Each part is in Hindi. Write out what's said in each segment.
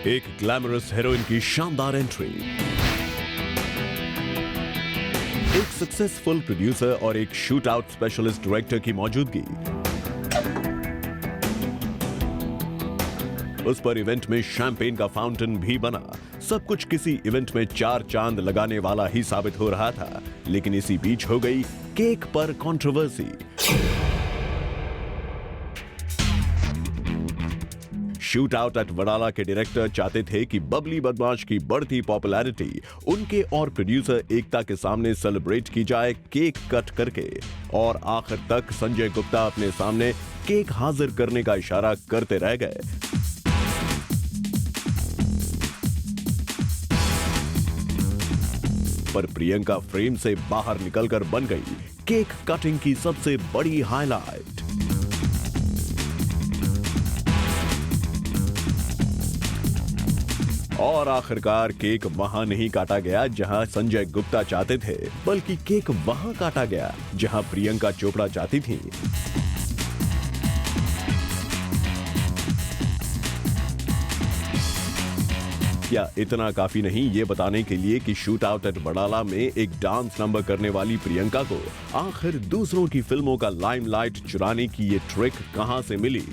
एक ग्लैमरस हीरोइन की शानदार एंट्री, एक सक्सेसफुल प्रोड्यूसर और एक शूट आउट स्पेशलिस्ट डायरेक्टर की मौजूदगी, उस पर इवेंट में शैंपेन का फाउंटेन भी बना। सब कुछ किसी इवेंट में 4 चांद लगाने वाला ही साबित हो रहा था, लेकिन इसी बीच हो गई केक पर controversy. Shoot out at Wadala के डायरेक्टर चाहते थे कि बबली बदमाश की बढ़ती पॉपुलैरिटी उनके और प्रोड्यूसर एकता के सामने सेलिब्रेट की जाए केक कट करके, और आखिर तक संजय गुप्ता अपने सामने केक हाजिर करने का इशारा करते रह गए। पर प्रियंका फ्रेम से बाहर निकलकर बन गई केक कटिंग की सबसे बड़ी हाईलाइट। और आखिरकार केक वहां नहीं काटा गया जहां संजय गुप्ता चाहते थे, बल्कि केक वहां काटा गया जहां प्रियंका चोपड़ा चाहती थी। क्या इतना काफी नहीं ये बताने के लिए कि शूट आउट एट वडाला में एक डांस नंबर करने वाली प्रियंका को आखिर दूसरों की फिल्मों का लाइमलाइट चुराने की ये ट्रिक कहां से मिली?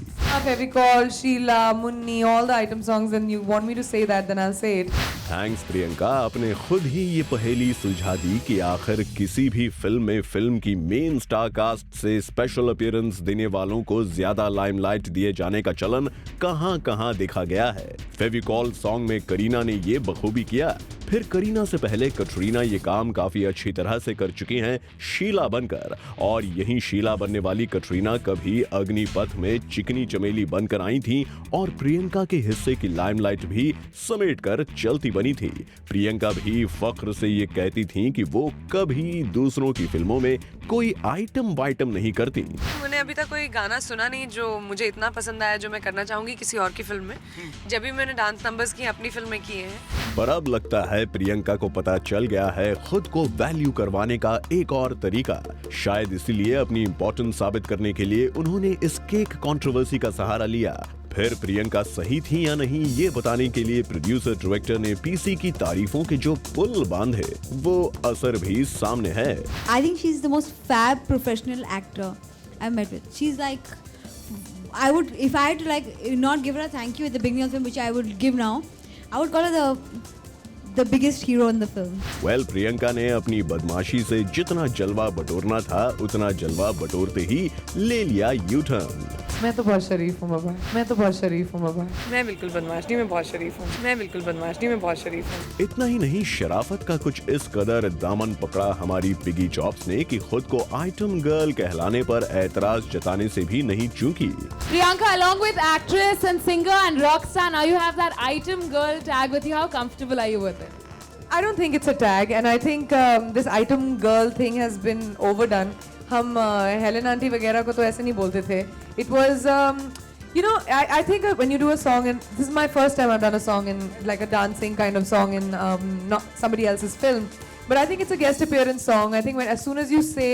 Fevicol, Sheila, Munni, all the item songs, and you want me to say that, then I'll say it. Thanks Priyanka, आपने खुद ही ये पहेली सुलझा दी कि आखिर किसी भी फिल्म में फिल्म की मेन स्टार कास्ट से स्पेशल अपीयरेंस देने वालों को ज्यादा लाइमलाइट दिए जाने का चलन कहां-कहां देखा गया है। फेविकॉल सॉन्ग में करीना ने ये बखूबी किया, फिर करीना से पहले कटरीना ये काम काफी अच्छी तरह से कर चुकी हैं शीला बनकर, और यही शीला बनने वाली कटरीना कभी अग्निपथ में चिकनी चमेली बनकर आई थी और प्रियंका के हिस्से की लाइमलाइट भी समेट कर चलती बनी थी। प्रियंका भी फख्र से ये कहती थी कि वो कभी दूसरों की फिल्मों में कोई आइटम वाइटम नहीं करती। मैंने अभी तक कोई गाना सुना नहीं जो मुझे इतना पसंद आया जो मैं करना चाहूंगी किसी और की फिल्म में। जब भी मैंने डांस नंबर्स की अपनी फिल्म में किए हैं। पर अब लगता है प्रियंका को पता चल गया है खुद को वैल्यू करवाने का एक और तरीका। शायद इसीलिए अपनी इंपॉर्टेंस साबित करने के लिए उन्होंने इस केक कंट्रोवर्सी का सहारा लिया। फिर प्रियंका सही थी या नहीं ये बताने के लिए प्रोड्यूसर डायरेक्टर ने पीसी की तारीफों के जो पुल बांधे वो असर भी सामने है। I think she's the most fab professional actor I've met with. She's like, I would, if I had to like not give her a thank you at the beginning of the film, which I would give now, I would call her the biggest hero in the film. Well, Priyanka ने अपनी बदमाशी से जितना जलवा बटोरना था उतना जलवा बटोरते ही ले लिया यू टर्न। मैं तो बहुत शरीफ हूँ बाबा, मैं तो बहुत शरीफ हूँ बाबा। मैं बिल्कुल बदमाश नहीं, मैं बहुत शरीफ हूँ। मैं बिल्कुल बदमाश नहीं, मैं बहुत शरीफ हूँ। इतना ही नहीं, शराफत का कुछ इस कदर दामन पकड़ा हमारी पिगी चॉप्स ने कि खुद को आइटम गर्ल कहलाने पर ऐतराज जताने से भी नहीं चूकी। Priyanka, along with actress and singer and rock star, now you have that item girl tag with you. How comfortable are you with it? I don't think it's a tag, and I think this item girl thing has been overdone. हम हेलेन आंटी वगैरह को तो ऐसे नहीं बोलते थे. It was, you know, I think when you do a song, and this is my first time I've done a song in like a dancing kind of song in not somebody else's film, but I think it's a guest appearance song. I think when as soon as you say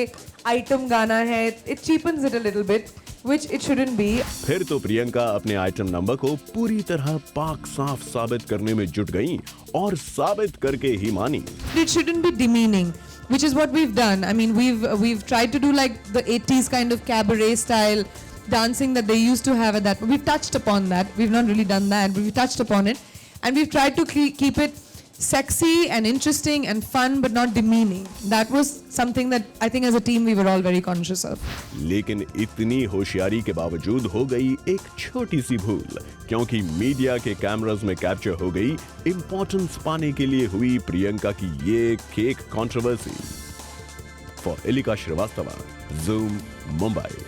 item गाना है, it cheapens it a little bit, which it shouldn't be. फिर तो प्रियंका अपने आइटम नंबर को पूरी तरह पाक साफ साबित करने में जुट गईं और साबित करके ही मानी. It shouldn't be demeaning, which is what we've done. I mean, we've tried to do like the 80s kind of cabaret style dancing that they used to have at that. We've touched upon that. We've not really done that, but we've touched upon it, and we've tried to keep it sexy and interesting and fun, but not demeaning. That was something that I think as a team we were all very conscious of. लेकिन इतनी होशियारी के बावजूद हो गई एक छोटी सी भूल, क्योंकि मीडिया के कैमरास में कैप्चर हो गई इंपॉर्टेंस पाने के लिए हुई प्रियंका की ये cake controversy. For Elika Srivastava, Zoom, Mumbai.